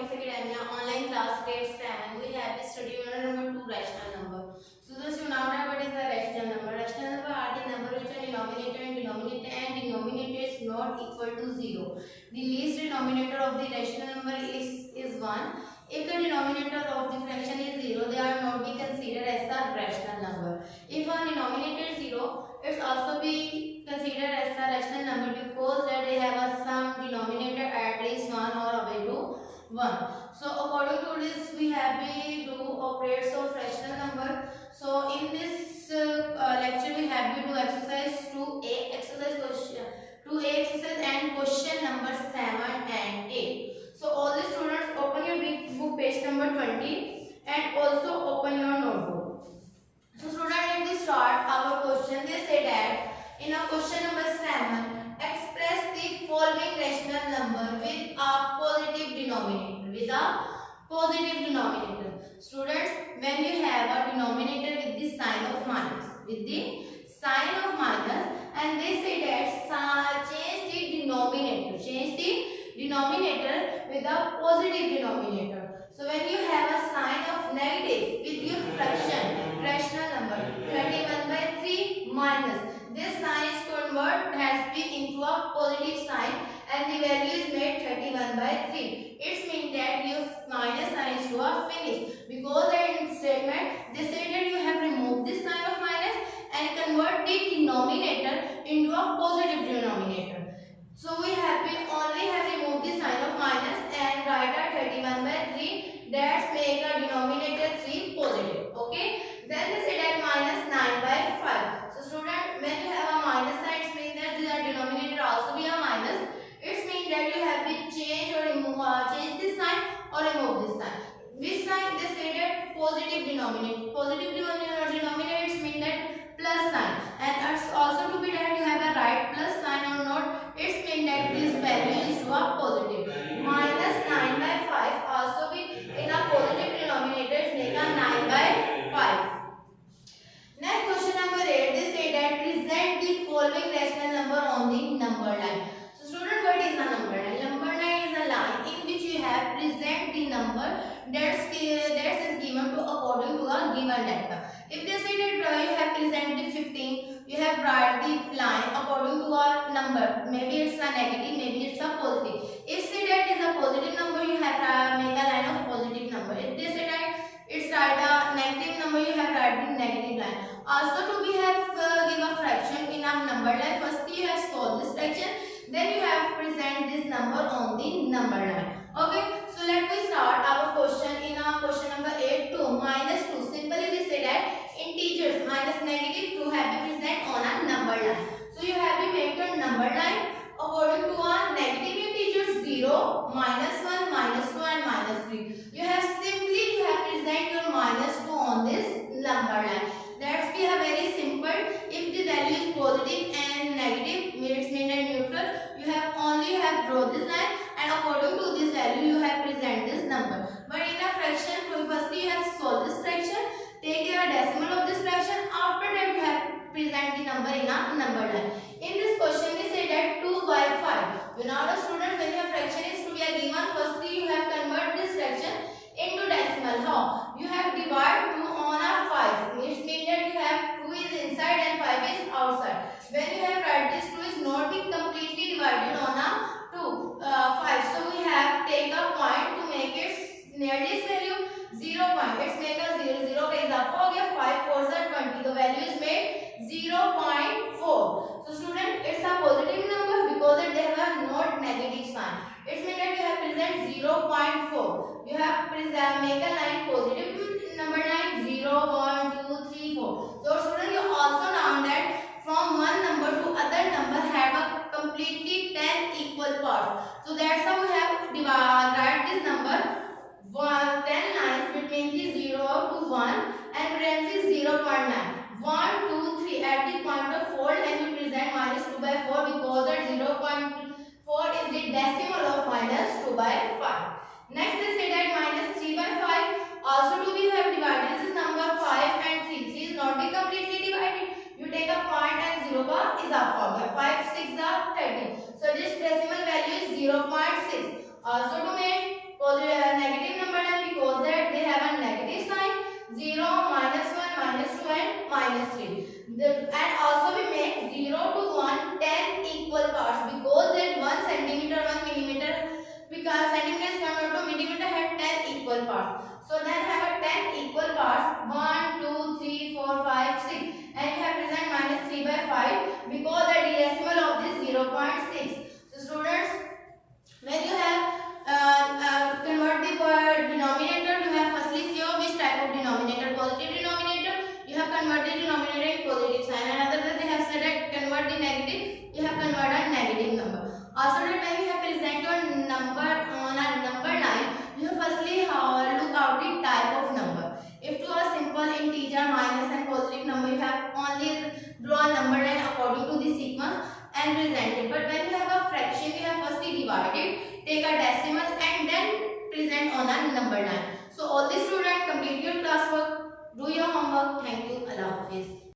Phonics Academia online class grade 7. We have study unit number 2 rational number. So those you now know what is the rational number. Rational number are the number which are denominator and denominator is not equal to 0. The least denominator of the rational number is 1. If the denominator of the fraction is 0, they are not be considered as a rational number. If a denominator is 0, it's also be considered as a rational number because that they have a some denominator at least 1 or above to 1. So according to this we have to do operators of rational number. So in this lecture we have to do exercise 2a exercise and question number 7 and 8. So all the students open your big book page number 20 and also open your notebook. So student, let me start our question. They say that in a question number 7, express the following rational number with a positive denominator. Students, when you have a denominator with the sign of minus, and they say that change the denominator with a positive denominator. So when you have a sign of negative with your fraction, rational number 21 by 3 minus, this sign is has been into a positive sign and the value is made 31 by 3. It means that your minus sign is to a finish because in statement they say that you have removed this sign of minus and convert the denominator into a positive denominator. So we have been only have removed the sign of minus and write a 31 by 3. That's make a denominator 3 positive. Okay. Then they say that minus 9 by 5. So student, when you have a minus sign, it means that the denominator also be a minus. It means that you have been change or change this sign or remove this sign. Which sign? They say that positive denominator. Positive denominator, it means that plus sign. And it's also to be that you have a right plus sign or not. It means that this value is to a positive. Minus 9 by 5 also be in a positive denominator. It's make a 9 by 5. Next question number 8. They say that present the following rational number on the number line. So student, what is a number line? Number line is a line in which you have present the number that is given to according to a given data. If they say that you have presented 15, you have write the line according to a number. Maybe it's a negative, maybe it's a positive. If say that is a positive number, you have make a line of positive number. If they say that it's write a negative number, you have write the negative line. Also to we have give a fraction in a number line. First you have solved this fraction, then you have present this number on the number line. Okay, so let me start our question in a question number 8. 2 minus 2. Simply we say that integers minus negative 2 have been present on a number line. So you have been make a number line according to a negative integers 0, minus 1, minus 2 and minus 3. You have present your minus 2 on this number line. That's we have very simple. If the value is positive and negative, it's mean and neutral, you have only draw this line and according to this value you have present this number. But in a fraction, firstly you have solve this fraction, take your decimal of this fraction, after that you have present the number in a number line. In this question we say that 2 by 5. You know the student, when your fraction is to be a given, firstly you have convert this fraction into decimal. How? You have divide 2 on a 5. It means that you have 2 is inside and 5 is outside. When you have write this 2 is not being completely divided on a 5. So we have take a point to make it near this value 0 point. Let's make a 0. 0 का इजाफा हो गया. 5 4 20. The value is made 0.4. So student, it's a positive number because they have a not negative sign. It means that you have present 0.4. You have make a line positive number line 0, 1, 2, 3, 4. So student, you also know that from one number to other number have a completely 10 equal parts. So that's how we have write this number 10 lines between the 0 to 1 and parenthesis 0.9. 1, 2, 3 at the point of fold and you present minus 2 by 4 because that 0.4 is the decimal of minus 2 by 5. Next they say that minus 3 by 5. Also to be have divided this number 5 and 3. 3 is not be completely divided. You take a point and 0 का इजाफा हो गया. 5 6 are 13. So this decimal value is 0.6. Also to make positive and present it. But when you have a fraction, you have firstly divided, take a decimal and then present on a number line. So all the students complete your classwork, do your homework. Thank you. Allah Hafiz.